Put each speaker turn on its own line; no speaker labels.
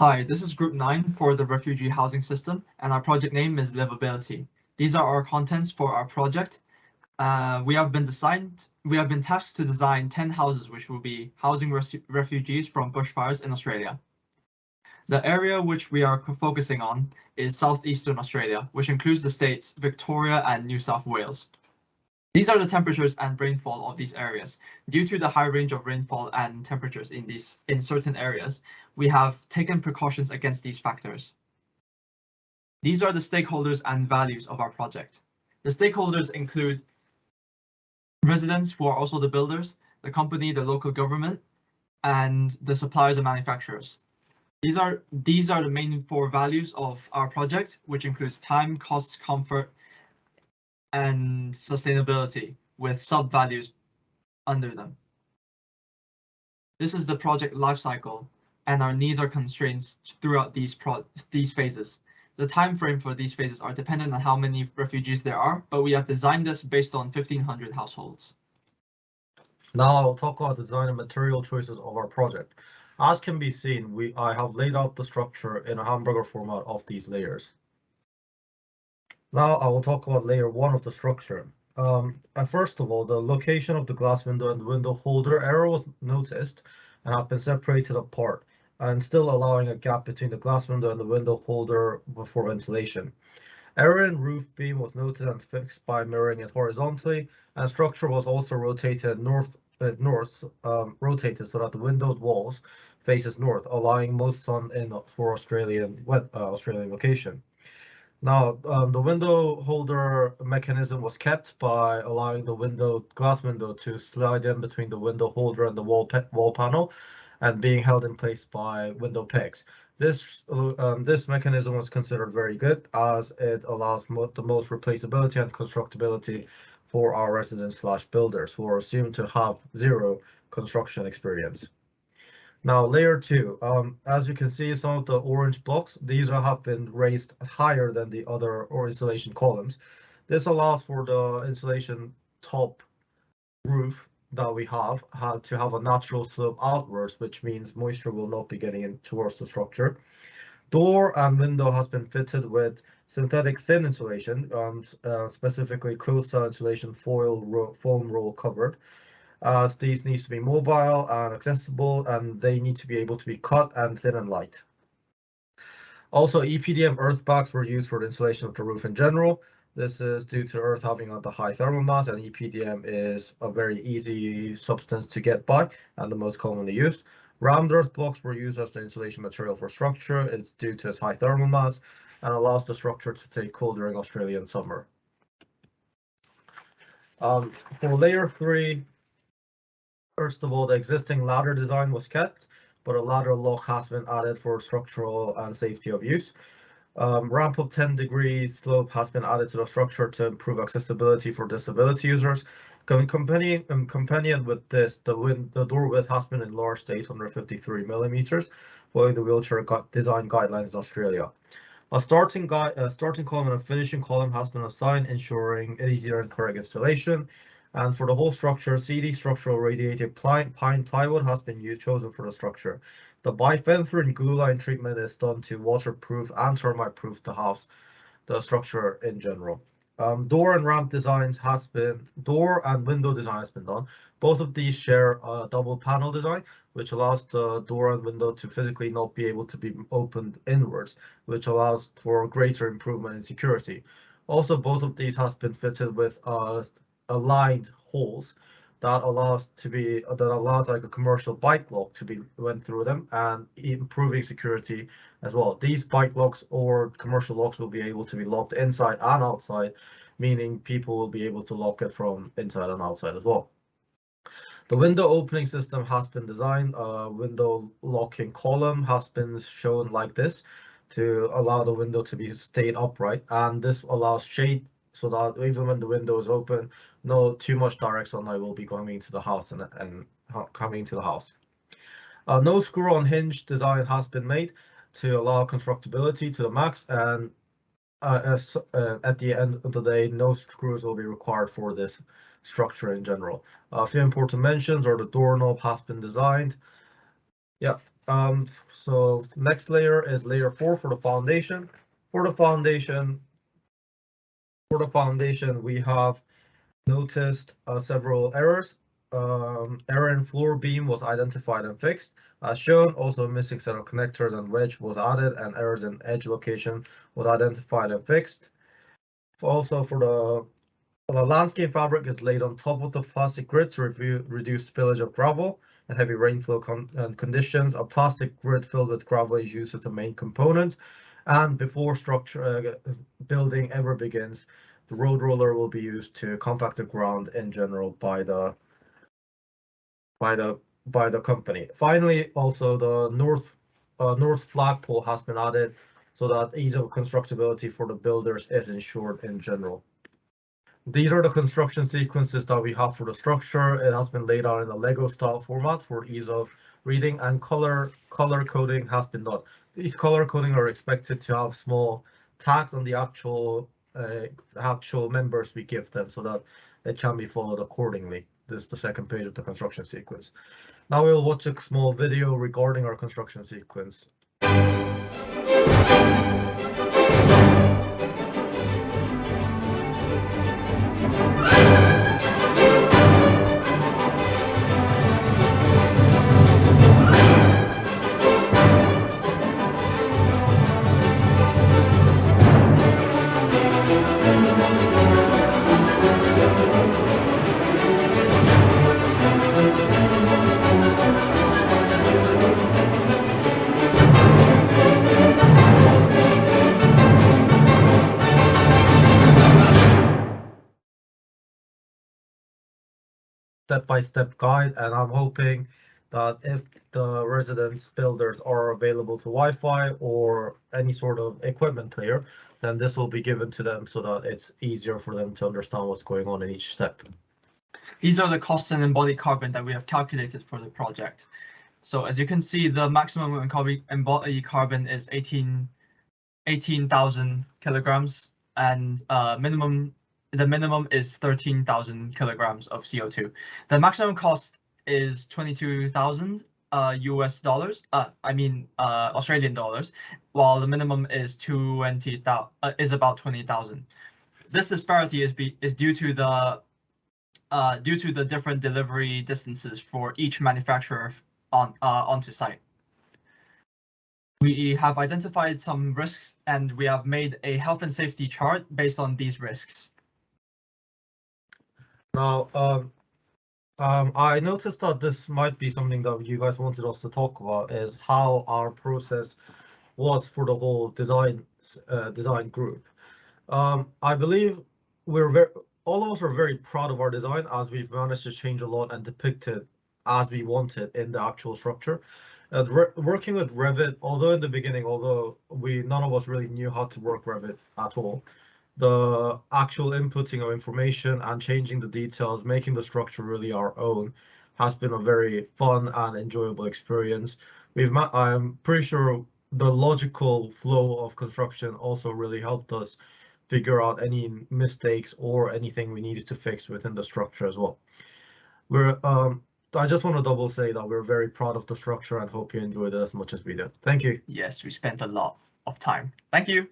Hi, this is Group 9 for the refugee housing system, and our project name is LIVEability. These are our contents for our project. We have been tasked to design 10 houses which will be housing refugees from bushfires in Australia. The area which we are focusing on is southeastern Australia, which includes the states Victoria and New South Wales. These are the temperatures and rainfall of these areas. Due to the high range of rainfall and temperatures in certain areas, we have taken precautions against these factors. These are the stakeholders and values of our project. The stakeholders include residents, who are also the builders, the company, the local government, and the suppliers and manufacturers. These are the main 4 values of our project, which includes time, cost, comfort, and sustainability, with sub-values under them. This is the project lifecycle, and our needs are constraints throughout these phases. The time frame for these phases are dependent on how many refugees there are, but we have designed this based on 1,500 households.
Now I'll talk about the design and material choices of our project. As can be seen, I have laid out the structure in a hamburger format of these layers. Now I will talk about layer 1 of the structure. First of all, the location of the glass window and the window holder error was noticed and have been separated apart, and still allowing a gap between the glass window and the window holder for ventilation. Error in roof beam was noted and fixed by mirroring it horizontally, and structure was also rotated rotated so that the windowed walls faces north, allowing most sun in for Australian location. Now, the window holder mechanism was kept by allowing the glass window to slide in between the window holder and the wall panel, and being held in place by window pegs. This mechanism was considered very good, as it allows the most replaceability and constructability for our residents/builders, who are assumed to have zero construction experience. Now, layer 2, as you can see, some of the orange blocks, these have been raised higher than the other insulation columns. This allows for the insulation top roof that we have to have a natural slope outwards, which means moisture will not be getting in towards the structure. Door and window has been fitted with synthetic thin insulation, specifically closed-cell insulation foam roll covered, as these needs to be mobile and accessible, and they need to be able to be cut and thin and light. Also, EPDM earth bags were used for the insulation of the roof in general. This is due to earth having the high thermal mass, and EPDM is a very easy substance to get by and the most commonly used. Round earth blocks were used as the insulation material for structure. It's due to its high thermal mass and allows the structure to stay cool during Australian summer. For layer 3, first of all, the existing ladder design was kept, but a ladder lock has been added for structural and safety of use. Ramp of 10 degrees slope has been added to the structure to improve accessibility for disability users. Companion with this, the door width has been enlarged to 853 millimeters, following the wheelchair design guidelines in Australia. A starting column and a finishing column has been assigned, ensuring easier and correct installation. And for the whole structure, CD structural radiated pine plywood has been chosen for the structure. The bifenthrin glue line treatment is done to waterproof and termite-proof the structure in general. Door and window design has been done. Both of these share a double panel design, which allows the door and window to physically not be able to be opened inwards, which allows for greater improvement in security. Also, both of these has been fitted with aligned holes that allows like a commercial bike lock to be went through them, and improving security as well. These bike locks or commercial locks will be able to be locked inside and outside, meaning people will be able to lock it from inside and outside as well. The window opening system has been designed. A window locking column has been shown like this to allow the window to be stayed upright, and this allows shade so that even when the window is open, no too much direct sunlight will be coming into the house and coming into the house. No screw on hinge design has been made to allow constructability to the max, and at the end of the day, no screws will be required for this structure in general. A few important mentions are the doorknob has been designed. Yeah, So next layer is layer 4 for the foundation. For the foundation, we have noticed several errors. Error in floor beam was identified and fixed. As shown, also a missing set of connectors and wedge was added, and errors in edge location was identified and fixed. Also, for the landscape fabric is laid on top of the plastic grid to reduce spillage of gravel and heavy rainflow conditions. A plastic grid filled with gravel is used as the main component. And before structure building ever begins, the road roller will be used to compact the ground in general by the company. Finally, also the north flagpole has been added so that ease of constructability for the builders is ensured in general. These are the construction sequences that we have for the structure. It has been laid out in a Lego style format for ease of reading, and color coding has been done. These color coding are expected to have small tags on the actual members we give them so that it can be followed accordingly. This is the second page of the construction sequence. Now we'll watch a small video regarding our construction sequence. Step-by-step guide, and I'm hoping that if the residents builders are available to Wi-Fi or any sort of equipment player, then this will be given to them so that it's easier for them to understand what's going on in each step.
These are the costs in embodied carbon that we have calculated for the project. So as you can see, the maximum embodied carbon is 18,000 kilograms, and the minimum is 13,000 kilograms of CO2. The maximum cost is 22,000 US dollars. Australian dollars, while the minimum is about 20,000. This disparity is due to the different delivery distances for each manufacturer onto site. We have identified some risks, and we have made a health and safety chart based on these risks.
Now, I noticed that this might be something that you guys wanted us to talk about, is how our process was for the whole design group. I believe all of us are very proud of our design, as we've managed to change a lot and depict it as we wanted in the actual structure. Working with Revit, although in the beginning, none of us really knew how to work Revit at all, the actual inputting of information and changing the details, making the structure really our own, has been a very fun and enjoyable experience. I'm pretty sure the logical flow of construction also really helped us figure out any mistakes or anything we needed to fix within the structure as well. I just want to double say that we're very proud of the structure and hope you enjoyed it as much as we did. Thank you.
Yes, we spent a lot of time. Thank you.